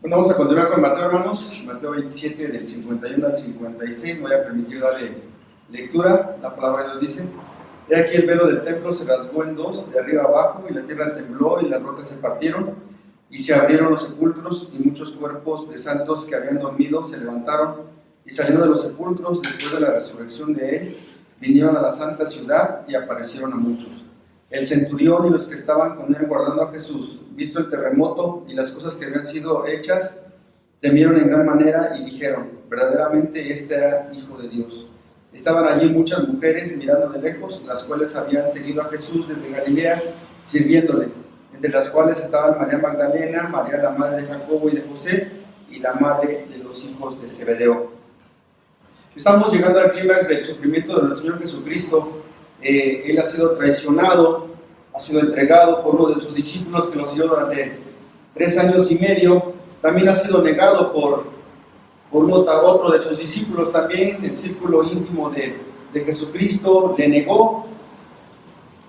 Bueno, vamos a continuar con Mateo, hermanos. Mateo 27, del 51 al 56. Me voy a permitir darle lectura. La palabra de Dios dice: He aquí el velo del templo se rasgó en dos, de arriba abajo, y la tierra tembló, y las rocas se partieron, y se abrieron los sepulcros, y muchos cuerpos de santos que habían dormido se levantaron, y saliendo de los sepulcros, después de la resurrección de él, vinieron a la santa ciudad, y aparecieron a muchos. El centurión y los que estaban con él guardando a Jesús, visto el terremoto y las cosas que habían sido hechas, temieron en gran manera y dijeron: verdaderamente este era Hijo de Dios. Estaban allí muchas mujeres mirando de lejos, las cuales habían seguido a Jesús desde Galilea, sirviéndole, entre las cuales estaban María Magdalena, María la madre de Jacobo y de José, y la madre de los hijos de Zebedeo. Estamos llegando al clímax del sufrimiento de nuestro Señor Jesucristo. Él ha sido traicionado, ha sido entregado por uno de sus discípulos que lo siguió durante 3 años y medio. También ha sido negado por otro de sus discípulos también. El círculo íntimo de Jesucristo le negó.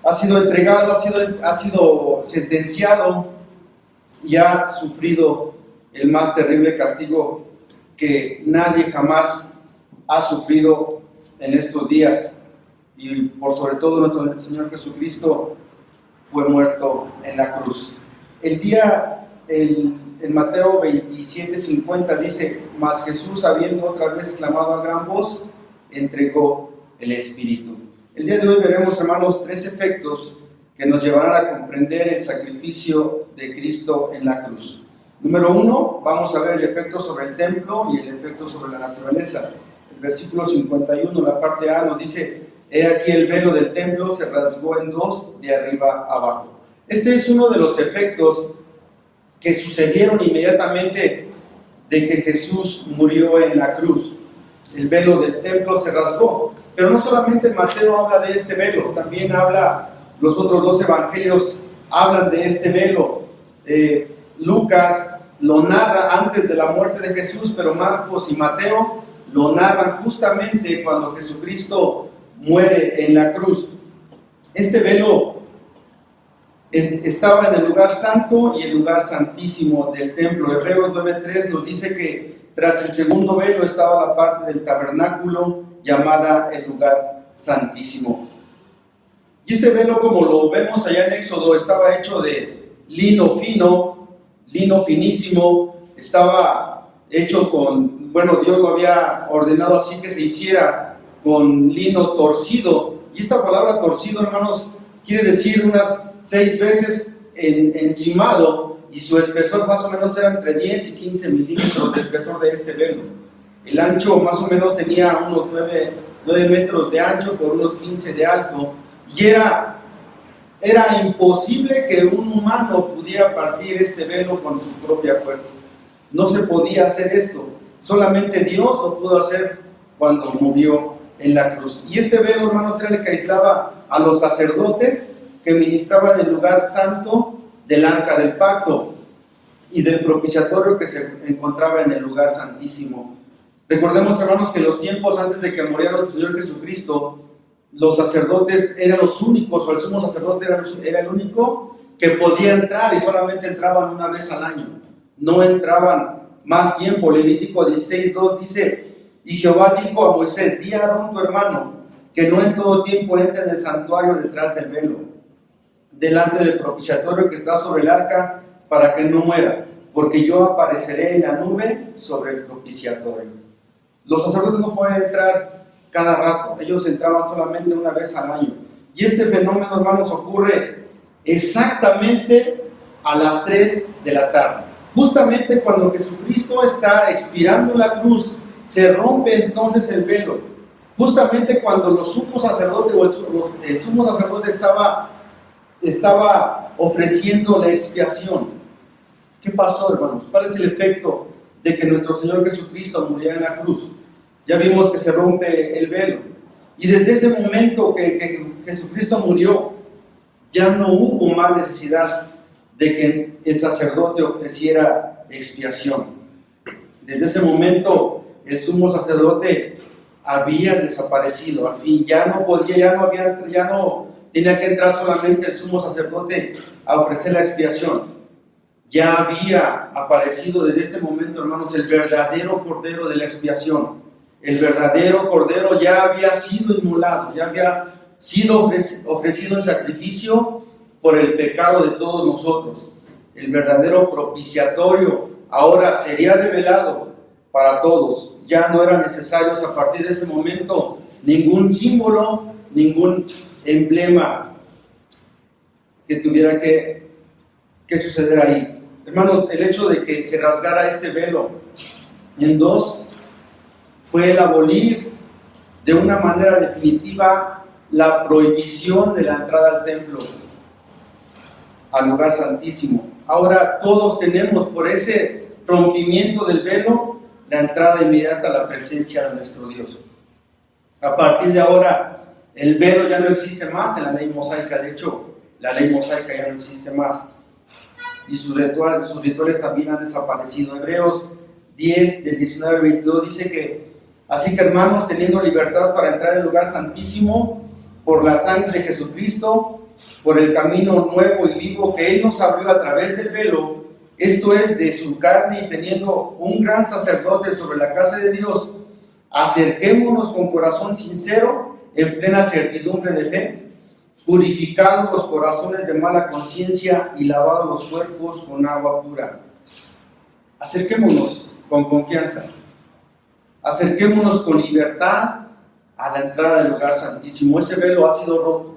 Ha sido entregado, ha sido sentenciado y ha sufrido el más terrible castigo que nadie jamás ha sufrido en estos días. Y por sobre todo nuestro Señor Jesucristo fue muerto en la cruz. En Mateo 27:50 dice: mas Jesús, habiendo otra vez clamado a gran voz, entregó el Espíritu. El día de hoy veremos, hermanos, 3 efectos que nos llevarán a comprender el sacrificio de Cristo en la cruz. Número 1, vamos a ver el efecto sobre el templo y el efecto sobre la naturaleza. El versículo 51, la parte A, nos dice: he aquí el velo del templo se rasgó en dos, de arriba abajo. Este es uno de los efectos que sucedieron inmediatamente de que Jesús murió en la cruz. El velo del templo se rasgó. Pero no solamente Mateo habla de este velo, también los otros 2 evangelios hablan de este velo. Lucas lo narra antes de la muerte de Jesús, pero Marcos y Mateo lo narran justamente cuando Jesucristo muere en la cruz. Este velo estaba en el lugar santo y el lugar santísimo del templo. Hebreos 9:3 nos dice que tras el segundo velo estaba la parte del tabernáculo llamada el lugar santísimo. Y este velo, como lo vemos allá en Éxodo, estaba hecho de lino fino, lino finísimo. Estaba hecho Dios lo había ordenado así que se hiciera con lino torcido. Y esta palabra torcido, hermanos, quiere decir unas 6 veces encimado, y su espesor más o menos era entre 10 y 15 milímetros de espesor de este velo. El ancho más o menos tenía unos 9 metros de ancho por unos 15 de alto, y era imposible que un humano pudiera partir este velo con su propia fuerza. No se podía hacer esto. Solamente Dios lo pudo hacer cuando murió en la cruz. Y este velo, hermanos, era el que aislaba a los sacerdotes que ministraban en el lugar santo del arca del pacto y del propiciatorio que se encontraba en el lugar santísimo. Recordemos, hermanos, que en los tiempos antes de que muriera nuestro Señor Jesucristo, los sacerdotes eran los únicos, o el sumo sacerdote era el único que podía entrar, y solamente entraban una vez al año. No entraban más tiempo. Levítico 16:2 dice: y Jehová dijo a Moisés: di a Aarón tu hermano que no en todo tiempo entre en el santuario detrás del velo, delante del propiciatorio que está sobre el arca, para que no muera, porque yo apareceré en la nube sobre el propiciatorio. Los sacerdotes no pueden entrar cada rato, ellos entraban solamente una vez al año. Y este fenómeno, hermanos, ocurre exactamente a las 3 de la tarde. Justamente cuando Jesucristo está expirando en la cruz, se rompe entonces el velo. Justamente cuando los sumos sacerdotes el sumo sacerdote estaba ofreciendo la expiación. ¿Qué pasó, hermanos? ¿Cuál es el efecto de que nuestro Señor Jesucristo muriera en la cruz? Ya vimos que se rompe el velo. Y desde ese momento que Jesucristo murió, ya no hubo más necesidad de que el sacerdote ofreciera expiación. Desde ese momento el sumo sacerdote había desaparecido. Al fin ya no tenía que entrar solamente el sumo sacerdote a ofrecer la expiación. ya había aparecido desde este momento, hermanos, el verdadero Cordero de la expiación. El verdadero Cordero ya había sido inmolado, ya había sido ofrecido en sacrificio por el pecado de todos nosotros. El verdadero propiciatorio ahora sería revelado para todos. Ya no eran necesarios a partir de ese momento ningún símbolo, ningún emblema que tuviera que suceder ahí. Hermanos, el hecho de que se rasgara este velo en dos fue el abolir de una manera definitiva la prohibición de la entrada al templo, al lugar santísimo. Ahora todos tenemos, por ese rompimiento del velo, la entrada inmediata a la presencia de nuestro Dios. A partir de ahora, el velo ya no existe más en la ley mosaica. De hecho, la ley mosaica ya no existe más. Y sus rituales también han desaparecido. Hebreos 10, del 19 al 22 dice que: así que, hermanos, teniendo libertad para entrar al lugar santísimo por la sangre de Jesucristo, por el camino nuevo y vivo que Él nos abrió a través del velo, esto es, de su carne, y teniendo un gran sacerdote sobre la casa de Dios, acerquémonos con corazón sincero, en plena certidumbre de fe, purificados los corazones de mala conciencia y lavados los cuerpos con agua pura. Acerquémonos con confianza, acerquémonos con libertad a la entrada del lugar santísimo. Ese velo ha sido roto,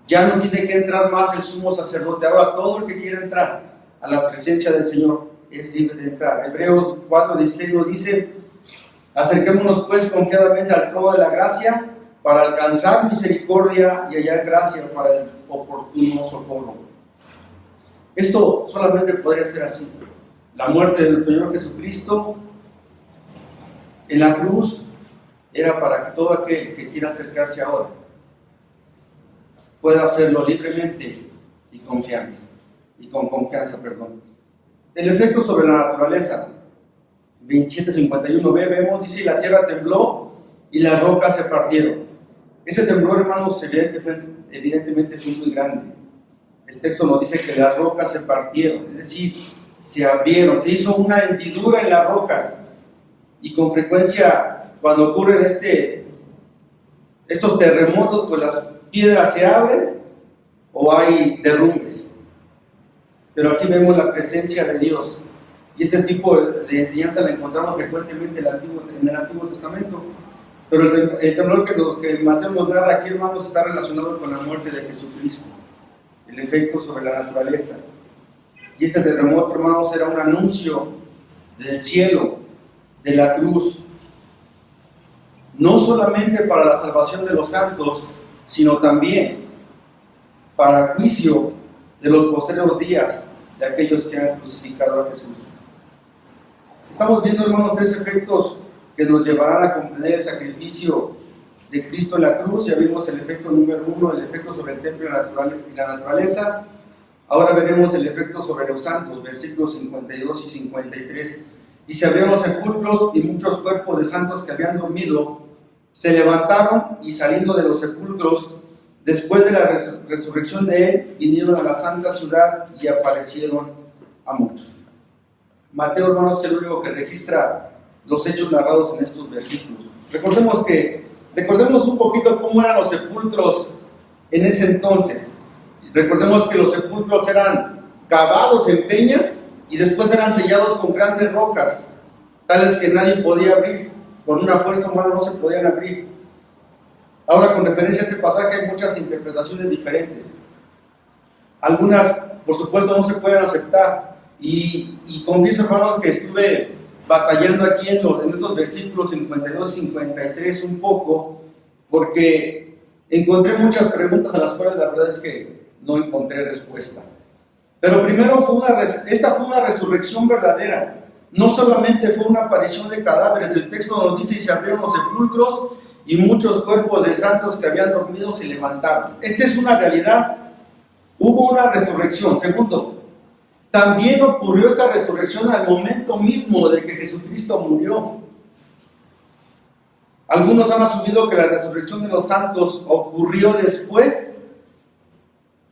ya no tiene que entrar más el sumo sacerdote. Ahora todo el que quiera entrar a la presencia del Señor es libre de entrar. Hebreos 4:16 nos dice: acerquémonos pues confiadamente al trono de la gracia para alcanzar misericordia y hallar gracia para el oportuno socorro. Esto solamente podría ser así. La muerte del Señor Jesucristo en la cruz era para que todo aquel que quiera acercarse ahora pueda hacerlo libremente y con confianza. El efecto sobre la naturaleza, 27:51b, vemos, dice: la tierra tembló y las rocas se partieron. Ese temblor, hermanos, evidentemente fue muy grande. El texto nos dice que las rocas se partieron, es decir, se abrieron, se hizo una hendidura en las rocas. Y con frecuencia, cuando ocurren estos terremotos, pues las piedras se abren o hay derrumbes. Pero aquí vemos la presencia de Dios. Y ese tipo de enseñanza la encontramos frecuentemente en el Antiguo Testamento. Pero el temblor que Mateo nos narra aquí, hermanos, está relacionado con la muerte de Jesucristo, el efecto sobre la naturaleza. Y ese terremoto, hermanos, era un anuncio del cielo, de la cruz, no solamente para la salvación de los santos, sino también para el juicio de los posteriores días de aquellos que han crucificado a Jesús. Estamos viendo, hermanos, tres efectos que nos llevarán a comprender el sacrificio de Cristo en la cruz. Ya vimos el efecto número 1, el efecto sobre el templo y la naturaleza. Ahora veremos el efecto sobre los santos, versículos 52 y 53. Y se abrieron los sepulcros, y muchos cuerpos de santos que habían dormido se levantaron, y saliendo de los sepulcros, después de la resurrección de Él, vinieron a la santa ciudad y aparecieron a muchos. Mateo, hermanos, es el único que registra los hechos narrados en estos versículos. Recordemos un poquito cómo eran los sepulcros en ese entonces. Recordemos que los sepulcros eran cavados en peñas y después eran sellados con grandes rocas, tales que nadie podía abrir, con una fuerza humana no se podían abrir. Ahora, con referencia a este pasaje, hay muchas interpretaciones diferentes. Algunas, por supuesto, no se pueden aceptar. Y confieso, hermanos, que estuve batallando aquí en estos versículos 52 y 53 un poco, porque encontré muchas preguntas a las cuales la verdad es que no encontré respuesta. Pero primero esta fue una resurrección verdadera. No solamente fue una aparición de cadáveres. El texto nos dice: y se abrieron los sepulcros, y muchos cuerpos de santos que habían dormido se levantaron. Esta es una realidad. Hubo una resurrección. Segundo, también ocurrió esta resurrección al momento mismo de que Jesucristo murió. Algunos han asumido que la resurrección de los santos ocurrió después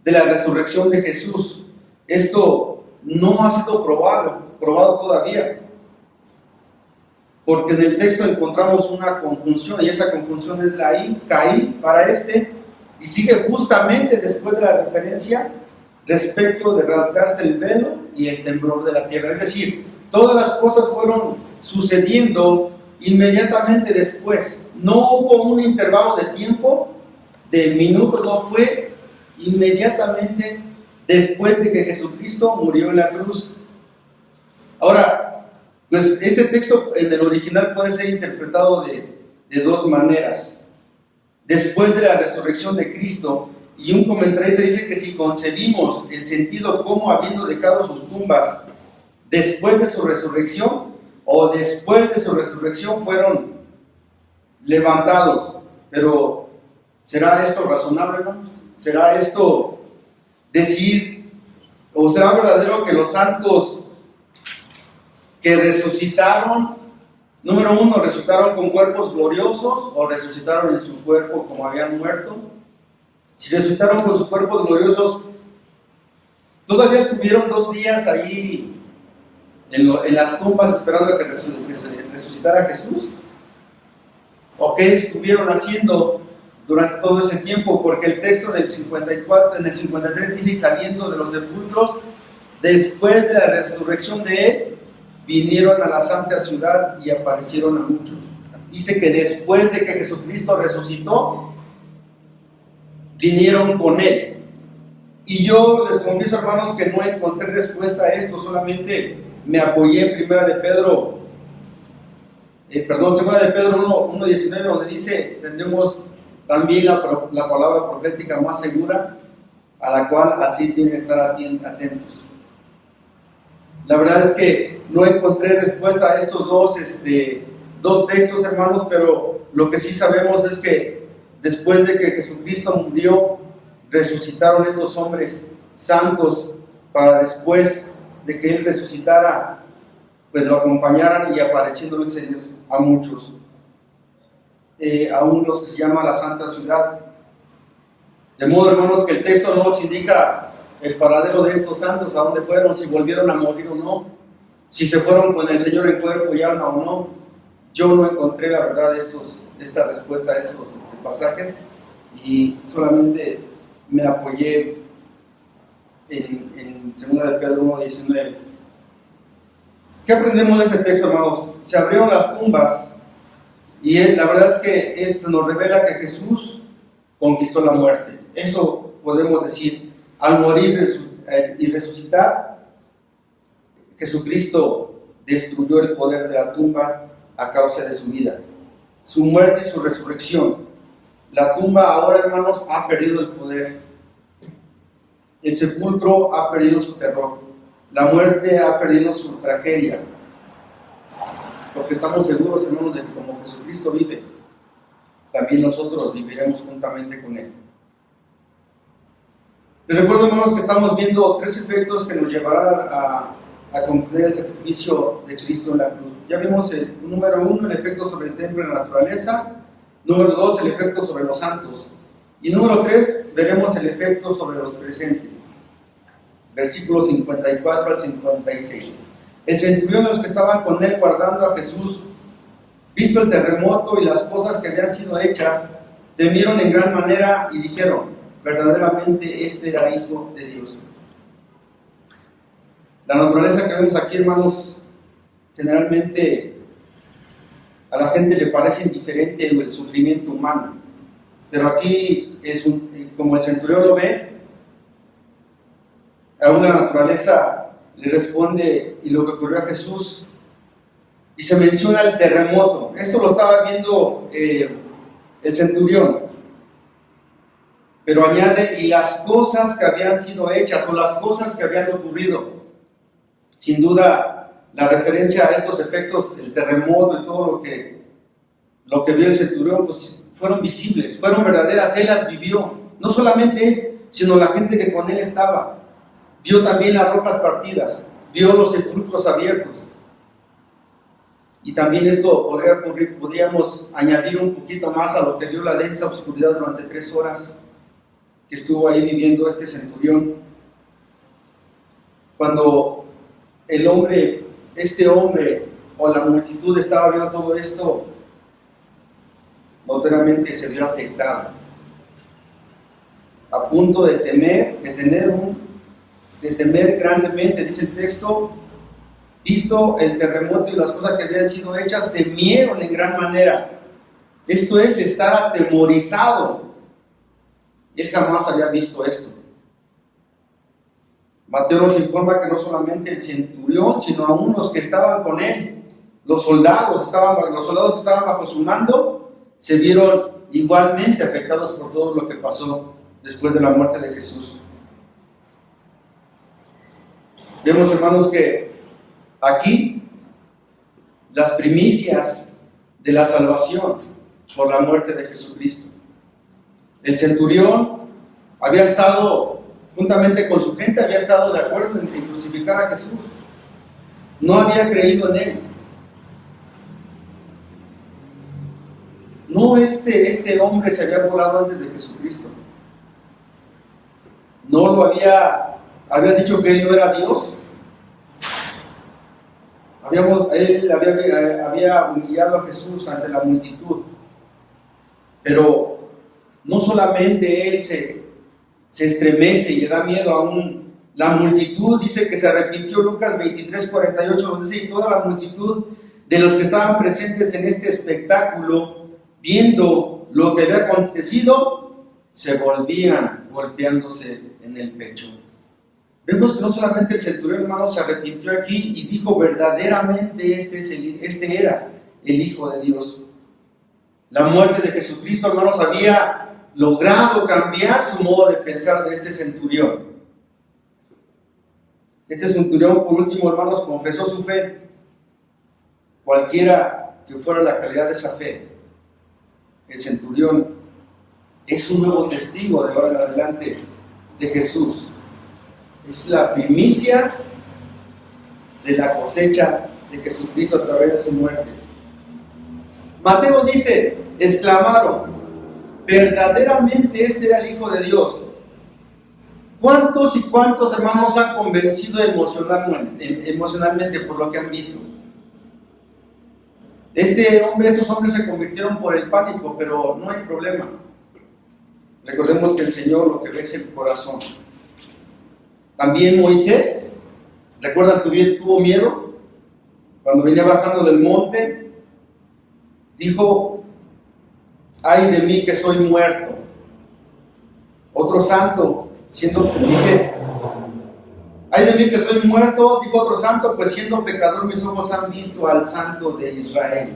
de la resurrección de Jesús. Esto no ha sido probado todavía. Porque en el texto encontramos una conjunción, y esa conjunción es la I, caí, para y sigue justamente después de la referencia respecto de rasgarse el velo y el temblor de la tierra. Es decir, todas las cosas fueron sucediendo inmediatamente después. No hubo un intervalo de tiempo, de minutos, no, fue inmediatamente después de que Jesucristo murió en la cruz. Ahora, pues este texto en el original puede ser interpretado de dos maneras. Después de la resurrección de Cristo, y un comentarista dice que si concebimos el sentido como habiendo dejado sus tumbas después de su resurrección, o después de su resurrección fueron levantados. Pero ¿será esto razonable, hermanos? ¿Será esto decir, o será verdadero que los santos que resucitaron, número uno, resucitaron con cuerpos gloriosos o resucitaron en su cuerpo como habían muerto? Si resucitaron con sus cuerpos gloriosos, ¿todavía estuvieron 2 días ahí en las tumbas esperando a que resucitara Jesús? ¿O qué estuvieron haciendo durante todo ese tiempo? Porque el texto del 54, en el 53 dice, y saliendo de los sepulcros, después de la resurrección de él, vinieron a la santa ciudad y aparecieron a muchos. Dice que después de que Jesucristo resucitó, vinieron con él. Y yo les confieso, hermanos, que no encontré respuesta a esto, solamente me apoyé en 2 de Pedro 1:19, donde dice, tendremos también la palabra profética más segura, a la cual así tienen que estar atentos. La verdad es que no encontré respuesta a estos dos textos, hermanos, pero lo que sí sabemos es que después de que Jesucristo murió, resucitaron estos hombres santos para después de que Él resucitara, pues lo acompañaran y apareciéndoles a muchos, aún los que se llama la Santa Ciudad. De modo, hermanos, que el texto no nos indica el paradero de estos santos, a dónde fueron, si volvieron a morir o no, si se fueron con el Señor en cuerpo y alma o no. Yo no encontré, la verdad, esta respuesta a estos pasajes, y solamente me apoyé en 2 de Pedro 1:19. ¿Qué aprendemos de este texto, hermanos? Se abrieron las tumbas, y la verdad es que esto nos revela que Jesús conquistó la muerte. Eso podemos decir. Al morir y resucitar, Jesucristo destruyó el poder de la tumba a causa de su vida, su muerte y su resurrección. La tumba ahora, hermanos, ha perdido el poder. El sepulcro ha perdido su terror. La muerte ha perdido su tragedia. Porque estamos seguros, hermanos, de que como Jesucristo vive, también nosotros viviremos juntamente con Él. Les recuerdo, hermanos, que estamos viendo 3 efectos que nos llevarán a concluir el sacrificio de Cristo en la cruz. Ya vimos número 1, el efecto sobre el templo y la naturaleza. Número 2, el efecto sobre los santos. Y número 3, veremos el efecto sobre los presentes. Versículos 54 al 56. El centurión y los que estaban con él guardando a Jesús, visto el terremoto y las cosas que habían sido hechas, temieron en gran manera y dijeron, verdaderamente este era Hijo de Dios. La naturaleza que vemos aquí, hermanos, generalmente a la gente le parece indiferente el sufrimiento humano, pero aquí como el centurión lo ve, a una naturaleza le responde y lo que ocurrió a Jesús, y se menciona el terremoto. Esto lo estaba viendo el centurión, pero añade, y las cosas que habían sido hechas, o las cosas que habían ocurrido. Sin duda, la referencia a estos efectos, el terremoto y todo lo que vio el centurión, pues fueron visibles, fueron verdaderas. Él las vivió, no solamente él, sino la gente que con él estaba. Vio también las rocas partidas, vio los sepulcros abiertos. Y también esto podría ocurrir, podríamos añadir un poquito más a lo que vio la densa oscuridad durante 3 horas que estuvo ahí viviendo este centurión. cuando este hombre o la multitud estaba viendo todo esto, notoriamente se vio afectado, a punto de temer grandemente, dice el texto, visto el terremoto y las cosas que habían sido hechas, temieron en gran manera. Esto es estar atemorizado. Él jamás había visto esto. Mateo nos informa que no solamente el centurión, sino aún los que estaban con él, los soldados que estaban bajo su mando, se vieron igualmente afectados por todo lo que pasó después de la muerte de Jesús. Vemos, hermanos, que aquí las primicias de la salvación por la muerte de Jesucristo. El centurión había estado, juntamente con su gente, había estado de acuerdo en crucificar a Jesús. No había creído en él. No, este hombre se había volado antes de Jesucristo. No lo había dicho que él no era Dios. Él había humillado a Jesús ante la multitud. Pero no solamente él se estremece y le da miedo aún. La multitud dice que se arrepintió. Lucas 23:48 dice: y toda la multitud de los que estaban presentes en este espectáculo, viendo lo que había acontecido, se volvían golpeándose en el pecho. Vemos que no solamente el centurión, hermano, se arrepintió aquí y dijo: verdaderamente este era el Hijo de Dios. La muerte de Jesucristo, hermanos, había logrado cambiar su modo de pensar de este centurión. Este centurión, por último, hermanos, confesó su fe. Cualquiera que fuera la calidad de esa fe, el centurión es un nuevo testigo de ahora en adelante de Jesús. Es la primicia de la cosecha de Jesucristo a través de su muerte. Mateo dice: exclamaron, verdaderamente este era el Hijo de Dios. ¿Cuántos y cuántos hermanos han convencido emocionalmente por lo que han visto? Estos hombres se convirtieron por el pánico, pero no hay problema. Recordemos que el Señor lo que ve es el corazón. También Moisés, ¿recuerdan? Tuvo miedo cuando venía bajando del monte. Dijo: ay de mí que soy muerto. Otro santo, dice: ay de mí que soy muerto, dijo otro santo, pues siendo pecador mis ojos han visto al Santo de Israel.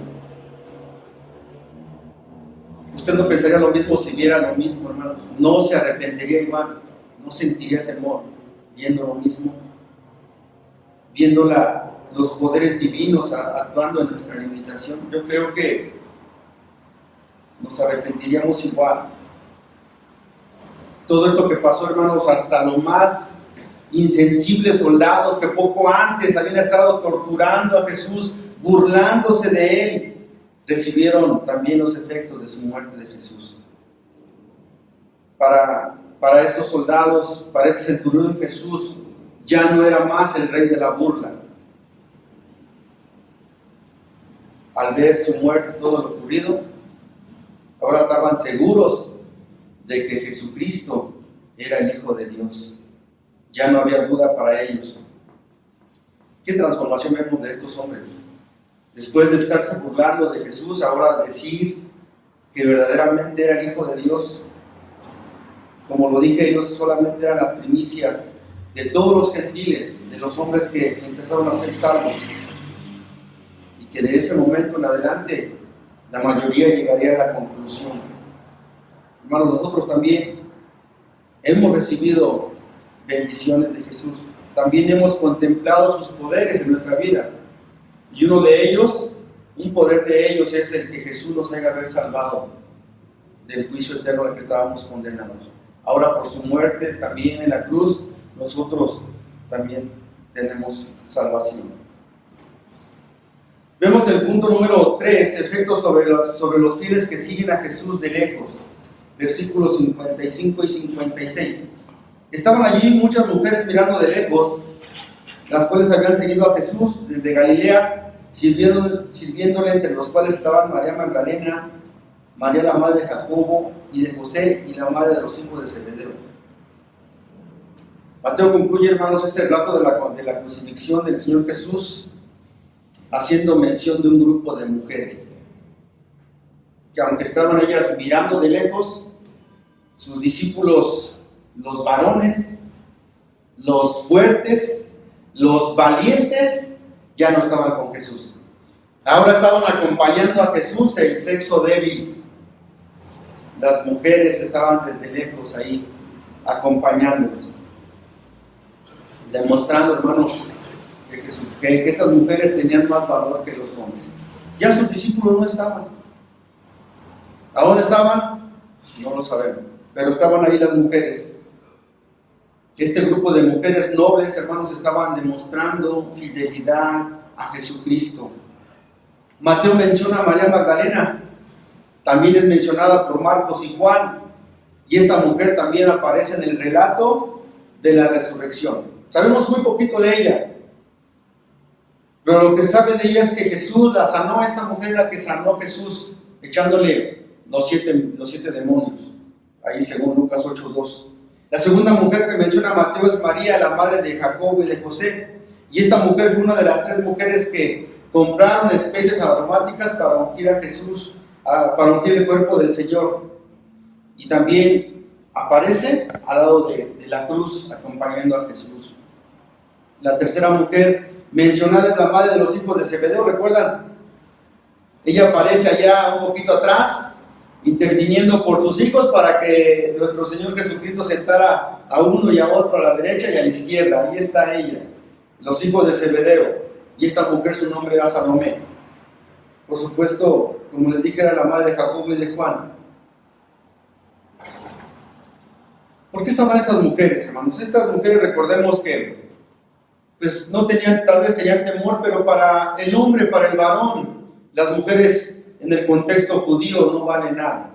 Usted no pensaría lo mismo si viera lo mismo, hermanos. No se arrepentiría igual, no sentiría temor viendo lo mismo, viendo los poderes divinos actuando en nuestra limitación. Yo creo que nos arrepentiríamos igual. Todo esto que pasó, hermanos, hasta los más insensibles soldados que poco antes habían estado torturando a Jesús, burlándose de él, recibieron también los efectos de su muerte de Jesús. Para estos soldados, para este centurión, Jesús ya no era más el rey de la burla. Al ver su muerte y todo lo ocurrido, ahora estaban seguros de que Jesucristo era el Hijo de Dios. Ya no había duda para ellos. ¿Qué transformación vemos de estos hombres? Después de estarse burlando de Jesús, ahora decir que verdaderamente era el Hijo de Dios. Como lo dije, ellos solamente eran las primicias de todos los gentiles, de los hombres que empezaron a ser salvos. Y que de ese momento en adelante la mayoría llegaría a la conclusión. Hermanos, nosotros también hemos recibido bendiciones de Jesús. También hemos contemplado sus poderes en nuestra vida. Y un poder de ellos es el que Jesús nos haya haber salvado del juicio eterno al que estábamos condenados. Ahora por su muerte también en la cruz, nosotros también tenemos salvación. Vemos el punto número 3, efectos sobre los fieles que siguen a Jesús de lejos. Versículos 55 y 56. Estaban allí muchas mujeres mirando de lejos las cuales habían seguido a Jesús desde Galilea, sirviéndole, entre los cuales estaban María Magdalena, María la madre de Jacobo y de José, y la madre de los hijos de Zebedeo. Mateo concluye, hermanos, este relato de la crucifixión del Señor Jesús haciendo mención de un grupo de mujeres que, aunque estaban ellas mirando de lejos, sus discípulos, los varones, los fuertes, los valientes, ya no estaban con Jesús. Ahora estaban acompañando a Jesús, el sexo débil. Las mujeres estaban desde lejos ahí, acompañándolos, demostrando, hermanos, que estas mujeres tenían más valor que los hombres. Ya sus discípulos no estaban. ¿A dónde estaban? No lo sabemos, pero estaban ahí las mujeres. Este grupo de mujeres nobles, hermanos, estaban demostrando fidelidad a Jesucristo. Mateo menciona a María Magdalena, también es mencionada por Marcos y Juan, y esta mujer también aparece en el relato de la resurrección. Sabemos muy poquito de ella, pero lo que se sabe de ella es que Jesús la sanó. Esta mujer es la que sanó a Jesús, echándole los siete demonios, ahí según Lucas 8:2. La segunda mujer que menciona Mateo es María, la madre de Jacobo y de José, y esta mujer fue una de las 3 mujeres que compraron especies aromáticas para ungir a Jesús, para ungir el cuerpo del Señor, y también aparece al lado de la cruz acompañando a Jesús. La tercera mujer mencionada es la madre de los hijos de Zebedeo. ¿Recuerdan? Ella aparece allá un poquito atrás, interviniendo por sus hijos para que nuestro Señor Jesucristo sentara a uno y a otro, a la derecha y a la izquierda. Ahí está ella, los hijos de Zebedeo. Y esta mujer, su nombre era Salomé. Por supuesto, como les dije, era la madre de Jacobo y de Juan. ¿Por qué estaban estas mujeres, hermanos? Estas mujeres, recordemos que pues no tenían, tal vez tenían temor, pero para el hombre, para el varón, las mujeres en el contexto judío no valen nada.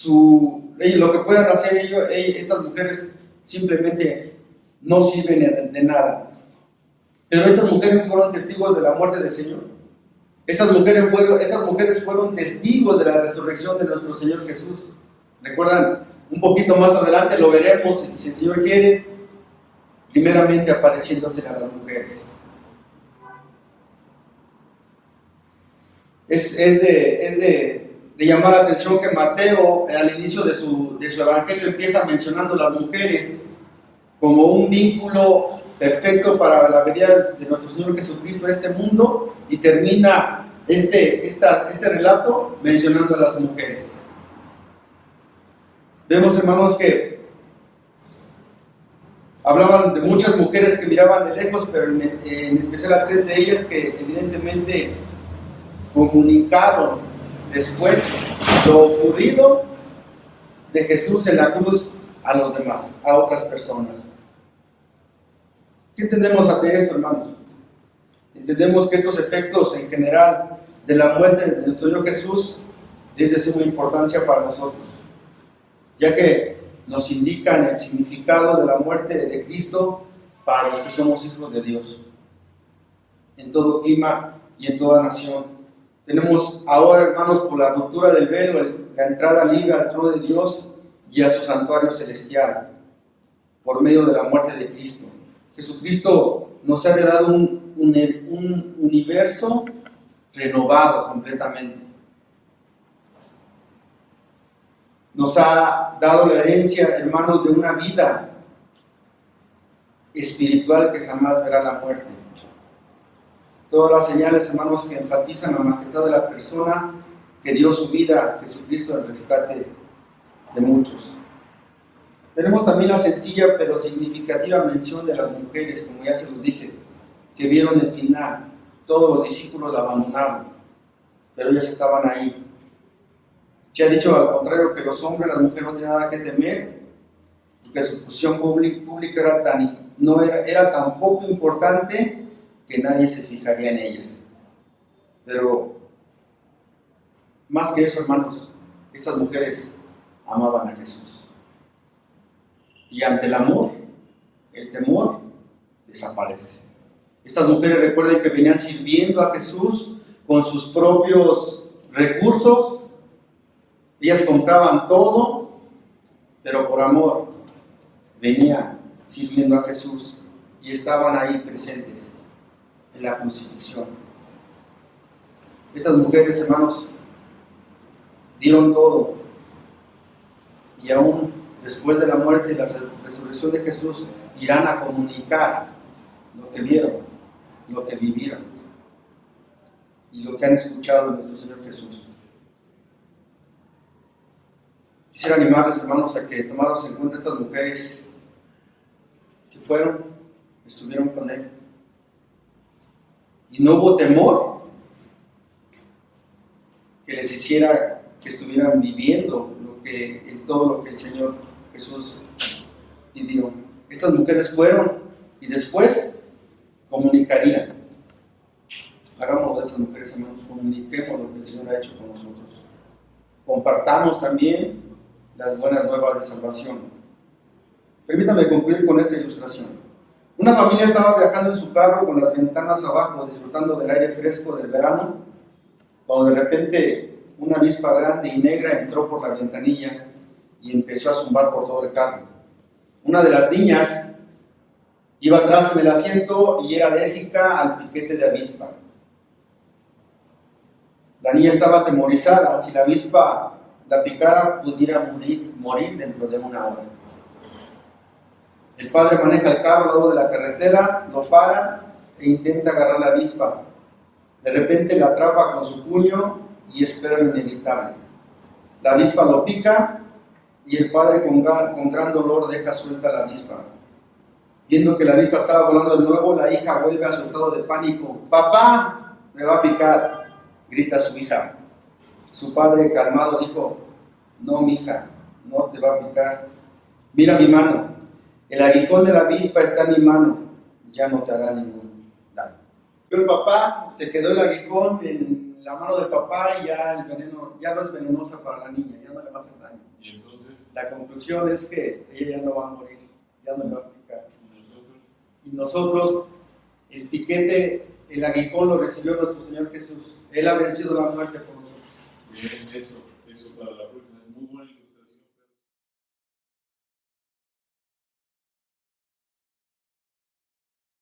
Lo que puedan hacer estas mujeres simplemente no sirven de nada. Pero estas mujeres fueron testigos de la muerte del Señor. Estas mujeres fueron testigos de la resurrección de nuestro Señor Jesús. ¿Recuerdan? Un poquito más adelante lo veremos, si el Señor quiere, primeramente apareciéndose a las mujeres. Es de llamar la atención que Mateo, al inicio de su evangelio, empieza mencionando a las mujeres como un vínculo perfecto para la venida de nuestro Señor Jesucristo a este mundo, y termina este relato mencionando a las mujeres. Vemos, hermanos, que hablaban de muchas mujeres que miraban de lejos, pero en especial a 3 de ellas que evidentemente comunicaron después lo ocurrido de Jesús en la cruz a los demás, a otras personas. ¿Qué entendemos ante esto, hermanos? Entendemos que estos efectos en general de la muerte de nuestro Señor Jesús es de suma importancia para nosotros, ya que nos indican el significado de la muerte de Cristo para los que somos hijos de Dios, en todo clima y en toda nación. Tenemos ahora, hermanos, por la ruptura del velo, la entrada libre al trono de Dios y a su santuario celestial, por medio de la muerte de Cristo. Jesucristo nos ha dado un universo renovado completamente. Nos ha dado la herencia, hermanos, de una vida espiritual que jamás verá la muerte. Todas las señales, hermanos, que enfatizan la majestad de la persona que dio su vida a Jesucristo al rescate de muchos. Tenemos también la sencilla pero significativa mención de las mujeres, como ya se los dije, que vieron el final. Todos los discípulos la abandonaron, pero ellas estaban ahí. Se ha dicho al contrario que los hombres, las mujeres no tienen nada que temer, porque su posición pública era tan poco importante que nadie se fijaría en ellas. Pero más que eso, hermanos, estas mujeres amaban a Jesús. Y ante el amor, el temor desapareció. desaparece. Estas mujeres, recuerden que venían sirviendo a Jesús con sus propios recursos. Ellas compraban todo, pero por amor venían sirviendo a Jesús y estaban ahí presentes en la crucifixión. Estas mujeres, hermanos, dieron todo, y aún después de la muerte y la resurrección de Jesús irán a comunicar lo que vieron, lo que vivieron y lo que han escuchado de nuestro Señor Jesús. Quisiera animarles, hermanos, a que tomáramos en cuenta estas mujeres que estuvieron con Él, y no hubo temor que les hiciera que estuvieran viviendo todo lo que el Señor Jesús pidió. Estas mujeres fueron y después comunicarían. Hagamos de estas mujeres, hermanos, comuniquemos lo que el Señor ha hecho con nosotros. Compartamos también las buenas nuevas de salvación. Permítame concluir con esta ilustración. Una familia estaba viajando en su carro con las ventanas abajo, disfrutando del aire fresco del verano, cuando de repente una avispa grande y negra entró por la ventanilla y empezó a zumbar por todo el carro. Una de las niñas iba atrás en el asiento y era alérgica al piquete de avispa. La niña estaba atemorizada. Si la avispa la picara, pudiera morir dentro de una hora. El padre maneja el carro al lado de la carretera, lo para e intenta agarrar la avispa. De repente la atrapa con su puño y espera lo inevitable. La avispa lo pica y el padre con gran dolor deja suelta la avispa. Viendo que la avispa estaba volando de nuevo, la hija vuelve a su estado de pánico. ¡Papá! ¡Me va a picar!, grita su hija. Su padre, calmado, dijo: no, mija, no te va a picar. Mira mi mano. El aguijón de la avispa está en mi mano. Ya no te hará ningún daño. Pero el papá se quedó el aguijón en la mano del papá y ya el veneno ya no es venenosa para la niña, ya no le va a hacer daño. Y entonces, la conclusión es que ella ya no va a morir, ya no le va a picar. ¿y nosotros, el piquete, el aguijón lo recibió nuestro Señor Jesús. Él ha vencido la muerte por nosotros. Bien, eso para la próxima es muy bueno.